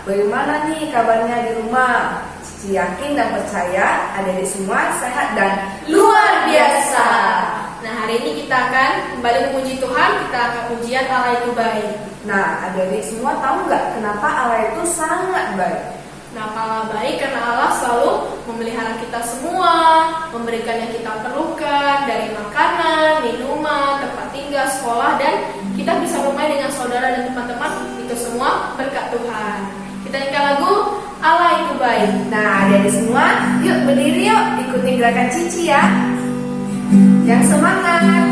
bagaimana nih kabarnya di rumah? Cici yakin dan percaya adik-adik semua sehat dan Luar biasa. Nah, hari ini kita akan kembali memuji Tuhan. Kita akan ujian Allah itu baik. Nah, adik-adik semua tahu nggak kenapa Allah itu sangat baik? Nah, Allah baik karena Allah selalu memelihara kita semua, memberikan yang kita perlukan dari makanan, minuman, tempat tinggal, sekolah, dan kita bisa bermain dengan saudara dan teman-teman. Itu semua berkat Tuhan. Kita nyanyikan lagu Allah itu baik. Nah, adik-adik semua, yuk berdiri yuk, ikuti gerakan Cici ya. Yang semangat.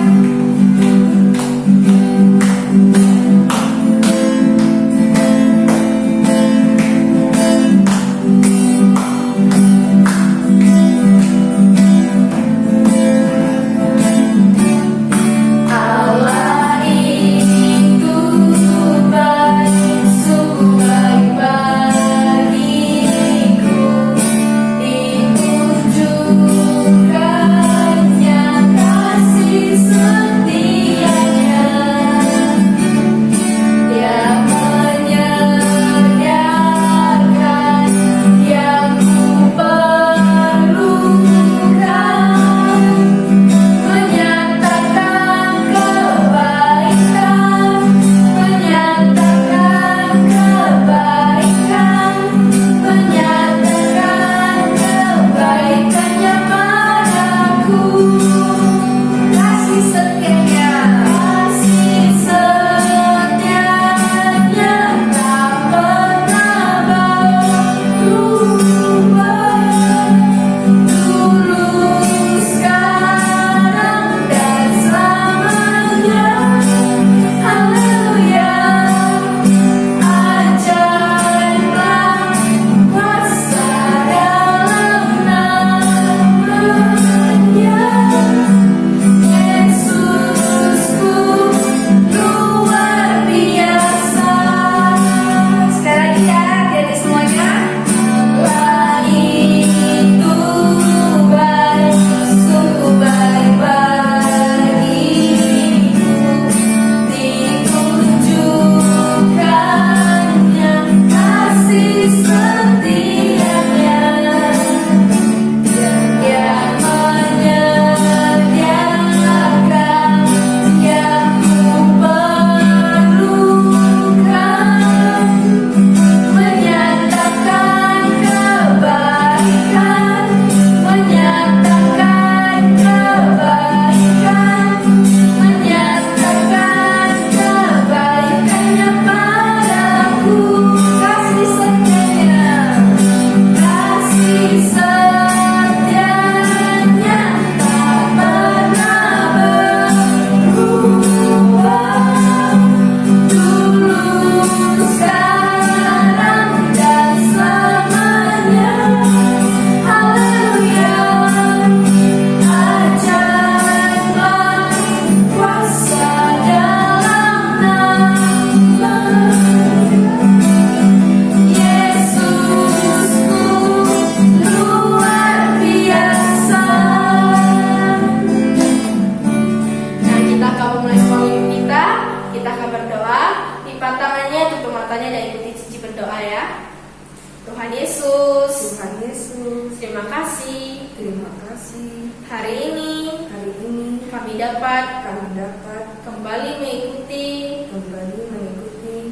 Kembali mengikuti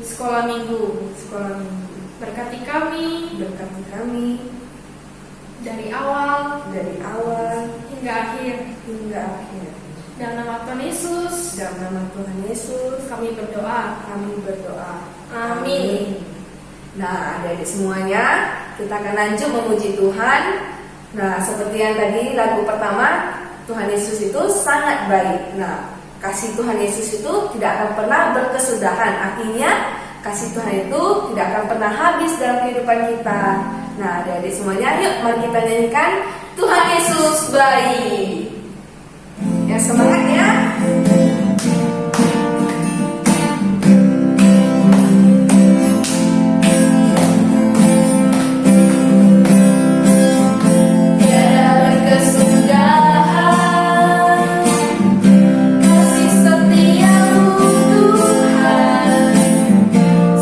sekolah minggu. Berkati kami dari awal hingga akhir. Dalam nama Tuhan Yesus kami berdoa. Amin. Nah, adik-adik semuanya, kita akan lanjut memuji Tuhan. Nah, seperti yang tadi lagu pertama, Tuhan Yesus itu sangat baik. Nah, kasih Tuhan Yesus itu tidak akan pernah berkesudahan. Artinya kasih Tuhan itu tidak akan pernah habis dalam kehidupan kita. Nah, adik-adik semuanya, yuk mari kita nyanyikan Tuhan Yesus baik. Ya, semangat ya.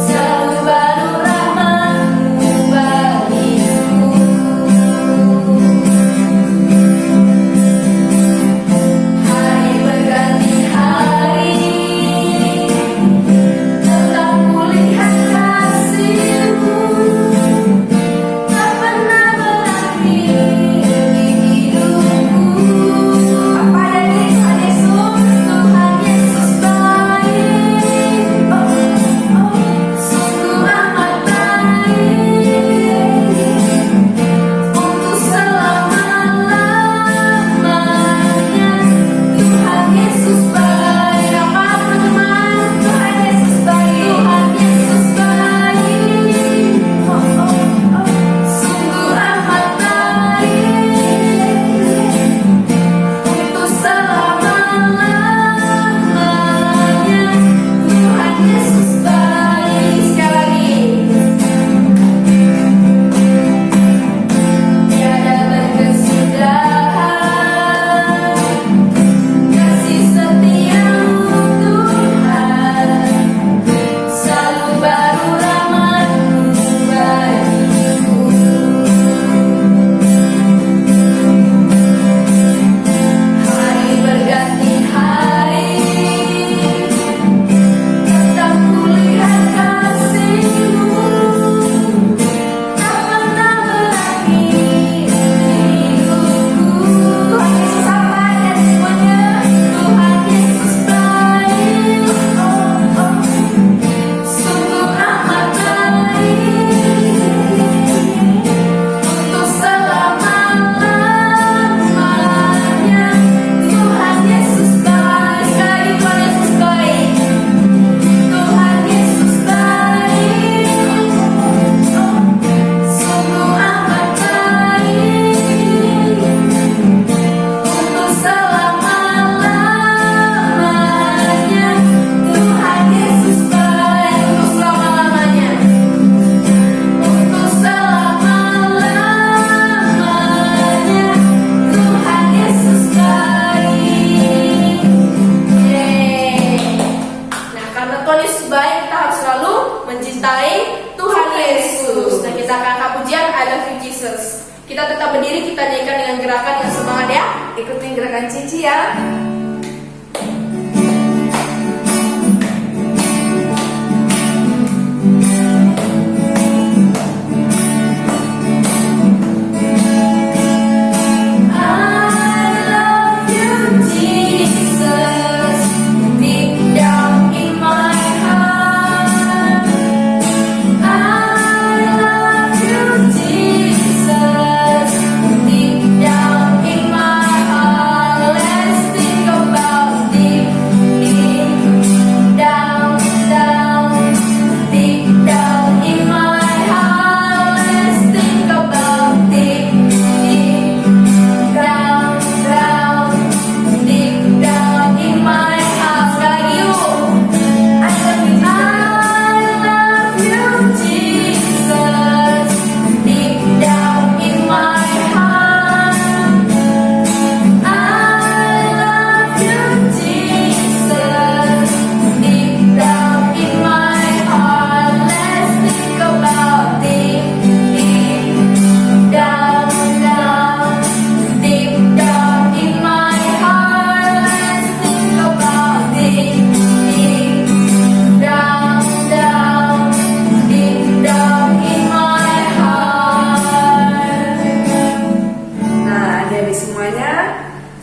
Selalu baru rahmat Kita tetap berdiri, kita nyanyikan dengan gerakan yang semangat ya. Ikutin gerakan Cici ya.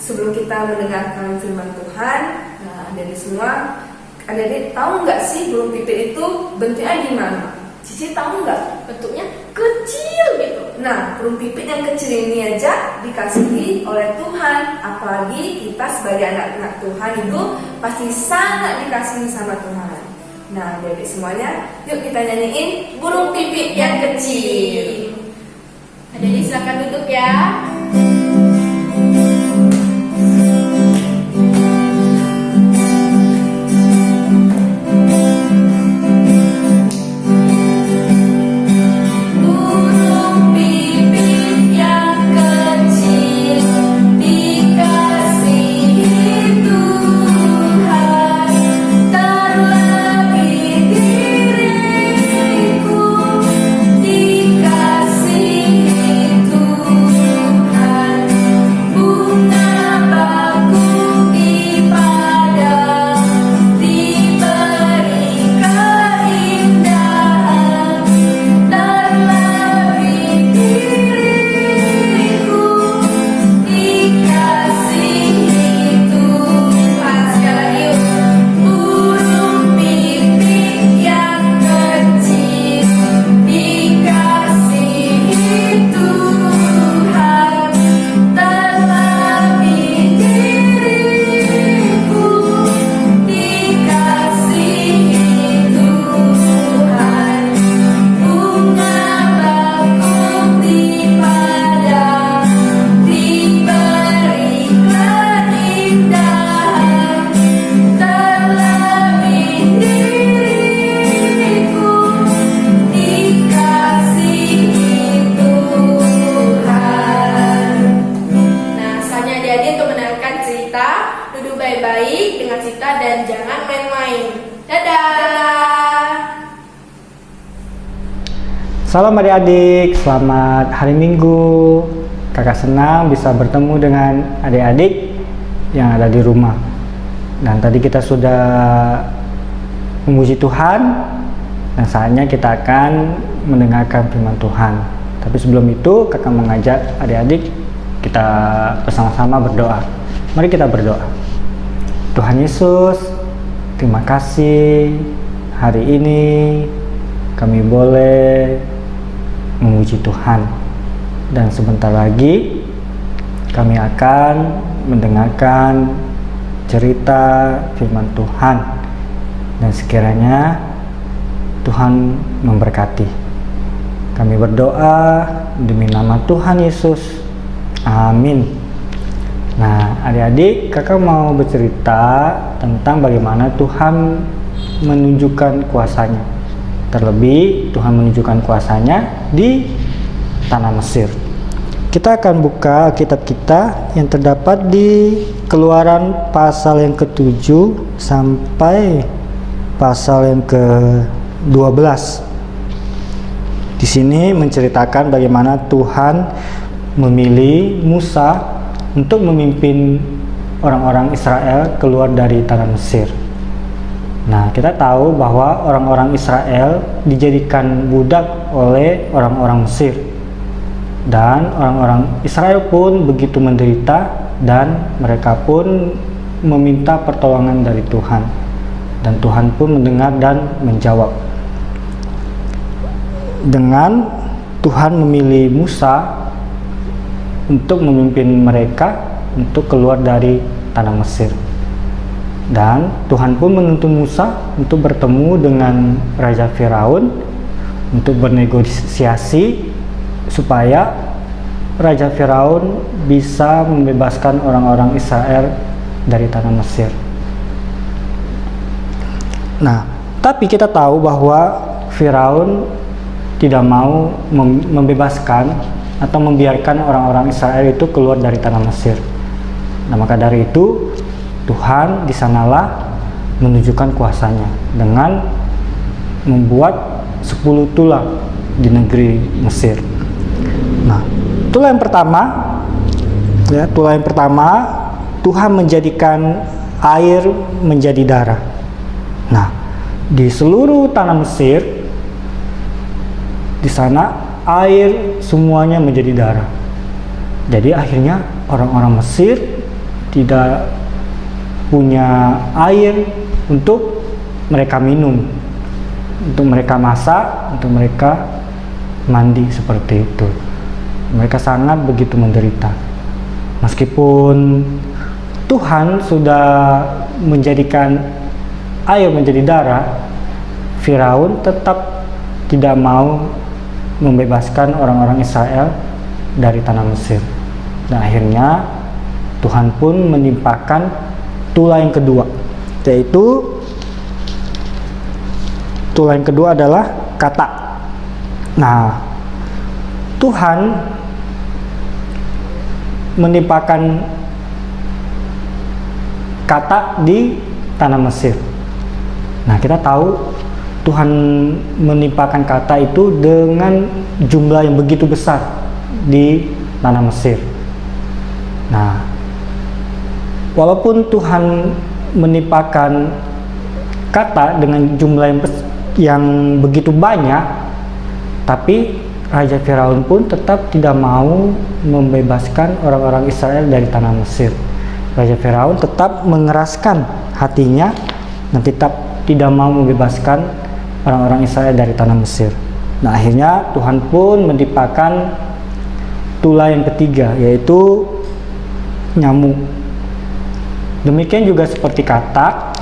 Sebelum kita mendengarkan firman Tuhan, nah adik-adik semua, adik-adik tahu nggak sih burung pipit itu bentuknya gimana? Cici tahu nggak? Bentuknya kecil gitu. Nah, burung pipit yang kecil ini aja dikasihi oleh Tuhan. Apalagi kita sebagai anak-anak Tuhan itu pasti sangat dikasihi sama Tuhan. Nah, adik-adik semuanya, yuk kita nyanyiin burung pipit yang kecil. Adik-adik silakan duduk ya. Salam adik-adik, selamat hari Minggu. Kakak senang bisa bertemu dengan adik-adik yang ada di rumah. Dan tadi kita sudah memuji Tuhan, dan saatnya kita akan mendengarkan firman Tuhan. Tapi sebelum itu, kakak mengajak adik-adik kita bersama-sama berdoa. Mari kita berdoa. Tuhan Yesus, terima kasih hari ini kami boleh memuji Tuhan, dan sebentar lagi kami akan mendengarkan cerita firman Tuhan, dan sekiranya Tuhan memberkati. Kami berdoa demi nama Tuhan Yesus, amin. Nah adik-adik, kakak mau bercerita tentang bagaimana Tuhan menunjukkan kuasanya. Terlebih Tuhan menunjukkan kuasanya di tanah Mesir. Kita akan buka kitab kita yang terdapat di Keluaran pasal yang ke-7 sampai pasal yang ke-12. Di sini menceritakan bagaimana Tuhan memilih Musa untuk memimpin orang-orang Israel keluar dari tanah Mesir. Nah, kita tahu bahwa orang-orang Israel dijadikan budak oleh orang-orang Mesir. Dan orang-orang Israel pun begitu menderita dan mereka pun meminta pertolongan dari Tuhan. Dan Tuhan pun mendengar dan menjawab. Dengan Tuhan memilih Musa untuk memimpin mereka untuk keluar dari tanah Mesir. Dan Tuhan pun menuntun Musa untuk bertemu dengan Raja Firaun untuk bernegosiasi supaya Raja Firaun bisa membebaskan orang-orang Israel dari tanah Mesir. Nah, tapi kita tahu bahwa Firaun tidak mau membebaskan atau membiarkan orang-orang Israel itu keluar dari tanah Mesir. Nah, maka dari itu Tuhan di sanalah menunjukkan kuasanya dengan membuat 10 tulah di negeri Mesir. Nah, tulah yang pertama, Tuhan menjadikan air menjadi darah. Nah, di seluruh tanah Mesir, di sana air semuanya menjadi darah. Jadi akhirnya orang-orang Mesir tidak punya air untuk mereka minum, untuk mereka masak, untuk mereka mandi seperti itu. Mereka sangat begitu menderita. Meskipun Tuhan sudah menjadikan air menjadi darah, Firaun tetap tidak mau membebaskan orang-orang Israel dari tanah Mesir. Dan akhirnya Tuhan pun menimpakan tulah yang kedua, yaitu tulah yang kedua adalah kata. Nah, Tuhan menimpakan kata di tanah Mesir. Nah, kita tahu Tuhan menimpakan kata itu dengan jumlah yang begitu besar di tanah Mesir. Nah, walaupun Tuhan menimpakan kata dengan jumlah yang begitu banyak, tapi Raja Firaun pun tetap tidak mau membebaskan orang-orang Israel dari tanah Mesir. Raja Firaun tetap mengeraskan hatinya dan tetap tidak mau membebaskan orang-orang Israel dari tanah Mesir. Nah, akhirnya Tuhan pun menimpakan tulah yang ketiga, yaitu nyamuk. Demikian juga seperti kata,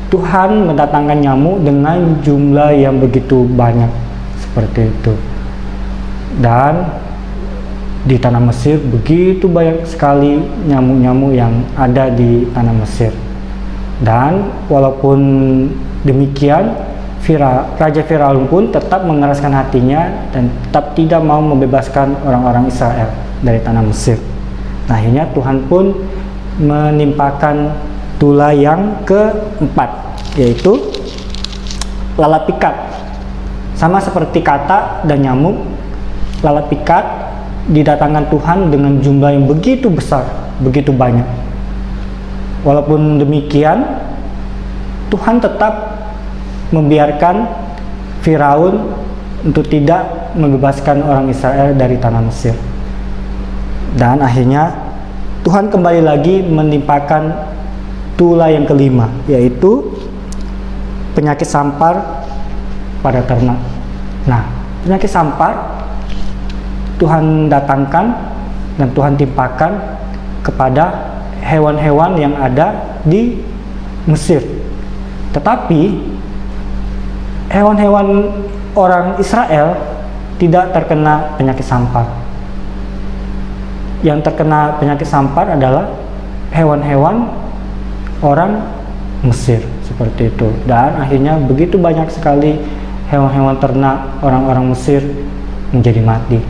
Tuhan mendatangkan nyamuk dengan jumlah yang begitu banyak seperti itu. Dan di tanah Mesir begitu banyak sekali nyamuk-nyamuk yang ada di tanah Mesir. Dan walaupun demikian, Raja Firaun pun tetap mengeraskan hatinya dan tetap tidak mau membebaskan orang-orang Israel dari tanah Mesir. Nah, akhirnya Tuhan pun menimpakan tulah yang keempat, yaitu lalat pikat. Sama seperti kata dan nyamuk, lalat pikat didatangkan Tuhan dengan jumlah yang begitu besar, begitu banyak. Walaupun demikian, Tuhan tetap membiarkan Firaun untuk tidak membebaskan orang Israel dari tanah Mesir. Dan akhirnya Tuhan kembali lagi menimpakan tulah yang kelima, yaitu penyakit sampar pada ternak. Nah, penyakit sampar Tuhan datangkan dan Tuhan timpakan kepada hewan-hewan yang ada di Mesir. Tetapi hewan-hewan orang Israel tidak terkena penyakit sampar. Yang terkena penyakit sampar adalah hewan-hewan orang Mesir seperti itu. Dan akhirnya begitu banyak sekali hewan-hewan ternak orang-orang Mesir menjadi mati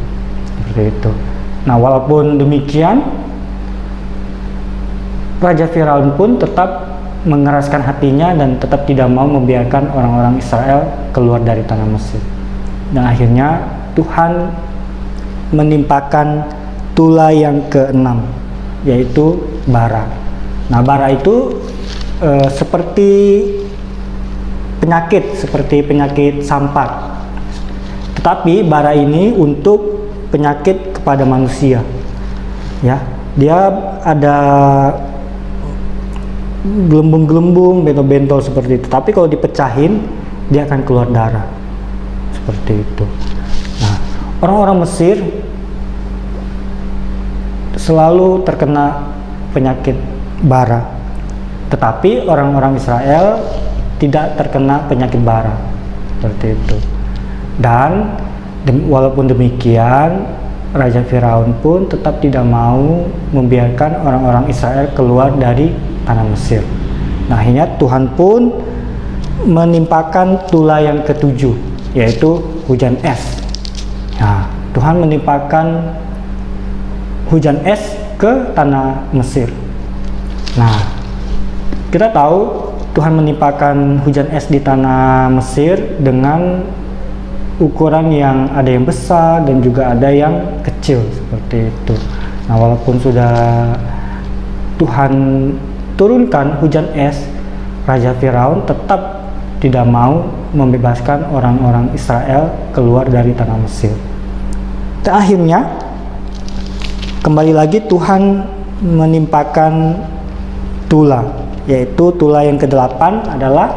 seperti itu. Nah, walaupun demikian, Raja Firaun pun tetap mengeraskan hatinya dan tetap tidak mau membiarkan orang-orang Israel keluar dari tanah Mesir. Dan akhirnya Tuhan menimpakan tula yang keenam, yaitu bara. Nah, bara itu seperti penyakit sampar. Tetapi bara ini untuk penyakit kepada manusia. Ya, dia ada gelembung-gelembung, bentol-bentol seperti itu. Tapi kalau dipecahin, dia akan keluar darah. Seperti itu. Nah, orang-orang Mesir selalu terkena penyakit bara. Tetapi orang-orang Israel tidak terkena penyakit bara. Seperti itu. Dan walaupun demikian, Raja Firaun pun tetap tidak mau membiarkan orang-orang Israel keluar dari tanah Mesir. Nah, akhirnya Tuhan pun menimpakan tula yang ketujuh, yaitu hujan es. Nah, Tuhan menimpakan hujan es ke tanah Mesir. Nah, kita tahu Tuhan menimpakan hujan es di tanah Mesir dengan ukuran yang ada yang besar dan juga ada yang kecil seperti itu. Nah, walaupun sudah Tuhan turunkan hujan es, Raja Firaun tetap tidak mau membebaskan orang-orang Israel keluar dari tanah Mesir. Dan akhirnya kembali lagi Tuhan menimpakan tula, yaitu tula yang ke-8 adalah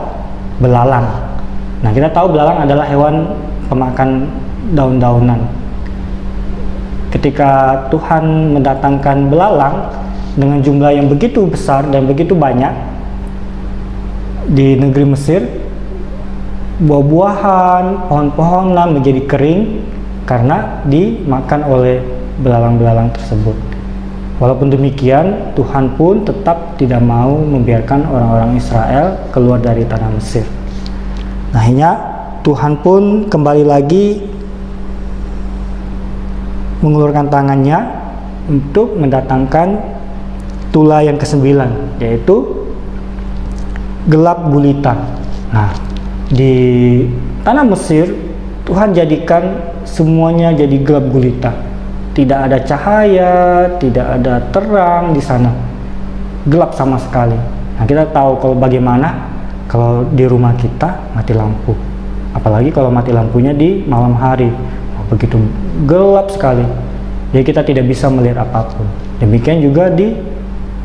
belalang. Nah, kita tahu belalang adalah hewan pemakan daun-daunan. Ketika Tuhan mendatangkan belalang dengan jumlah yang begitu besar dan begitu banyak di negeri Mesir, buah-buahan, pohon-pohonan menjadi kering karena dimakan oleh belalang-belalang tersebut. Walaupun demikian, Tuhan pun tetap tidak mau membiarkan orang-orang Israel keluar dari tanah Mesir. Nah, akhirnya Tuhan pun kembali lagi mengulurkan tangannya untuk mendatangkan tula yang ke-9, yaitu gelap gulita. Nah, di tanah Mesir Tuhan jadikan semuanya jadi gelap gulita. Tidak ada cahaya, tidak ada terang di sana. Gelap sama sekali. Nah, kita tahu kalau bagaimana kalau di rumah kita mati lampu. Apalagi kalau mati lampunya di malam hari, begitu gelap sekali, jadi kita tidak bisa melihat apapun. Demikian juga di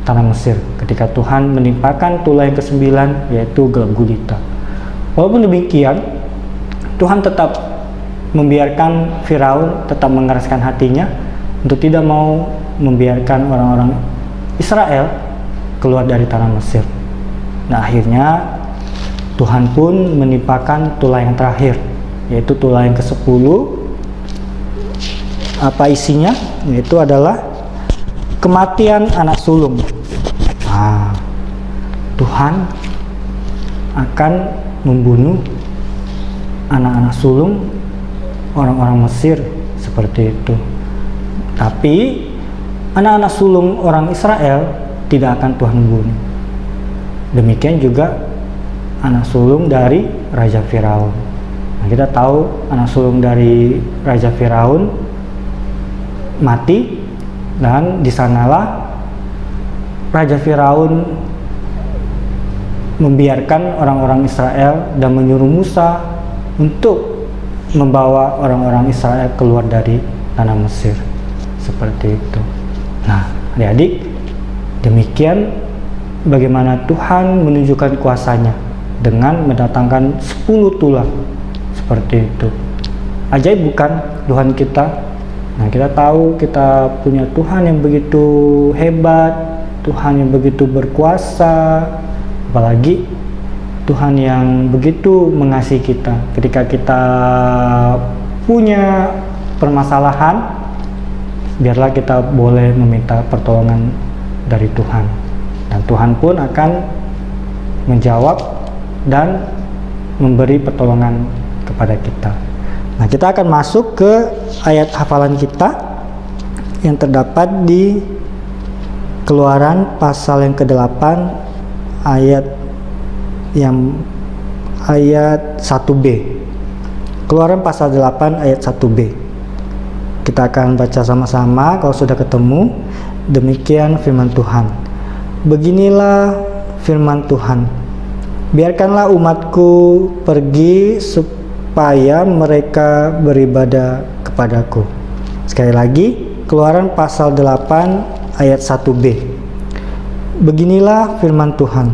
tanah Mesir, ketika Tuhan menimpakan tula yang ke-9, yaitu gelap gulita. Walaupun demikian, Tuhan tetap membiarkan Firaun tetap mengeraskan hatinya untuk tidak mau membiarkan orang-orang Israel keluar dari tanah Mesir. Nah, akhirnya Tuhan pun menimpakan tula yang terakhir, yaitu tula yang ke-10. Apa isinya? Yaitu adalah kematian anak sulung. Nah, Tuhan akan membunuh anak-anak sulung orang-orang Mesir seperti itu. Tapi anak-anak sulung orang Israel tidak akan Tuhan bunuh. Demikian juga anak sulung dari Raja Firaun. Nah, kita tahu anak sulung dari Raja Firaun mati, dan di sanalah Raja Firaun membiarkan orang-orang Israel dan menyuruh Musa untuk membawa orang-orang Israel keluar dari tanah Mesir. Seperti itu. Nah, adik-adik, demikian bagaimana Tuhan menunjukkan kuasanya dengan mendatangkan 10 tula seperti itu. Ajaib bukan Tuhan kita? Nah, kita tahu kita punya Tuhan yang begitu hebat, Tuhan yang begitu berkuasa, apalagi Tuhan yang begitu mengasihi kita. Ketika kita punya permasalahan, biarlah kita boleh meminta pertolongan dari Tuhan, dan Tuhan pun akan menjawab dan memberi pertolongan kepada kita. Nah, kita akan masuk ke ayat hafalan kita yang terdapat di Keluaran pasal yang ke-8 ayat 1b. Keluaran pasal 8 ayat 1b. kita akan baca sama-sama kalau sudah ketemu. Demikian firman Tuhan. Beginilah firman Tuhan. Biarkanlah umatku pergi supaya mereka beribadah kepadaku. Sekali lagi, Keluaran pasal 8 ayat 1b. Beginilah firman Tuhan.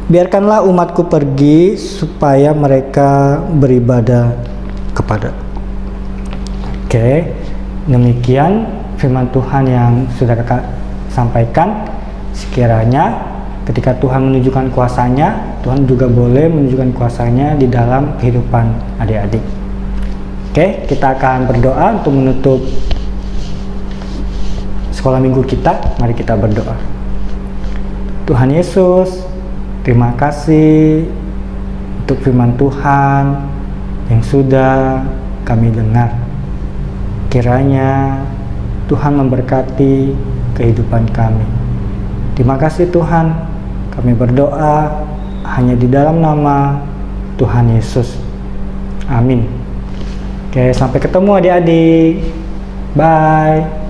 Biarkanlah umatku pergi supaya mereka beribadah kepada. Oke, demikian firman Tuhan yang sudah kakak sampaikan. Sekiranya ketika Tuhan menunjukkan kuasanya, Tuhan juga boleh menunjukkan kuasanya di dalam kehidupan adik-adik. Oke, kita akan berdoa untuk menutup sekolah minggu kita. Mari kita berdoa. Tuhan Yesus, terima kasih untuk firman Tuhan yang sudah kami dengar. Kiranya Tuhan memberkati kehidupan kami. Terima kasih Tuhan, kami berdoa hanya di dalam nama Tuhan Yesus. Amin. Oke, sampai ketemu adik-adik. Bye.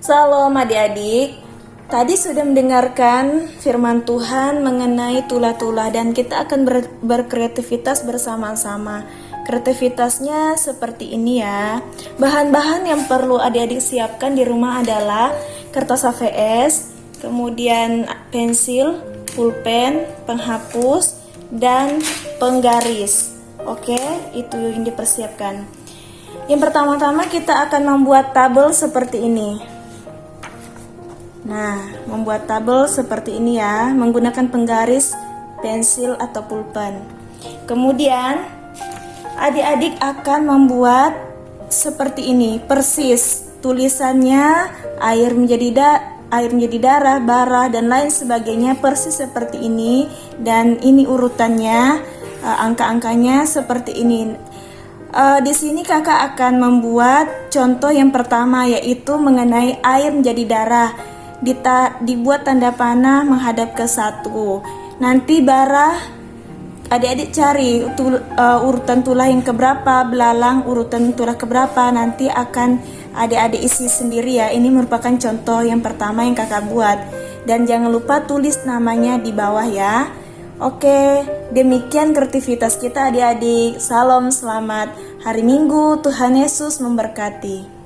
Salam adik-adik, tadi sudah mendengarkan firman Tuhan mengenai tulah-tulah dan kita akan berkreativitas bersama-sama. Kreativitasnya seperti ini ya. Bahan-bahan yang perlu adik-adik siapkan di rumah adalah kertas HVS, kemudian pensil, pulpen, penghapus, dan penggaris. Oke, itu yang dipersiapkan. Yang pertama-tama kita akan membuat tabel seperti ini. Nah, membuat tabel seperti ini ya, menggunakan penggaris, pensil atau pulpen. Kemudian, adik-adik akan membuat seperti ini, persis tulisannya air menjadi darah, bara dan lain sebagainya persis seperti ini, dan ini urutannya, angka-angkanya seperti ini. Di sini kakak akan membuat contoh yang pertama, yaitu mengenai air menjadi darah. Dibuat tanda panah menghadap ke 1. Nanti bara, adik-adik cari urutan tulah yang keberapa, belalang urutan tulah keberapa, nanti akan adik-adik isi sendiri ya. Ini merupakan contoh yang pertama yang kakak buat. Dan jangan lupa tulis namanya di bawah ya. Oke, demikian kreativitas kita adik-adik. Salam, selamat hari Minggu, Tuhan Yesus memberkati.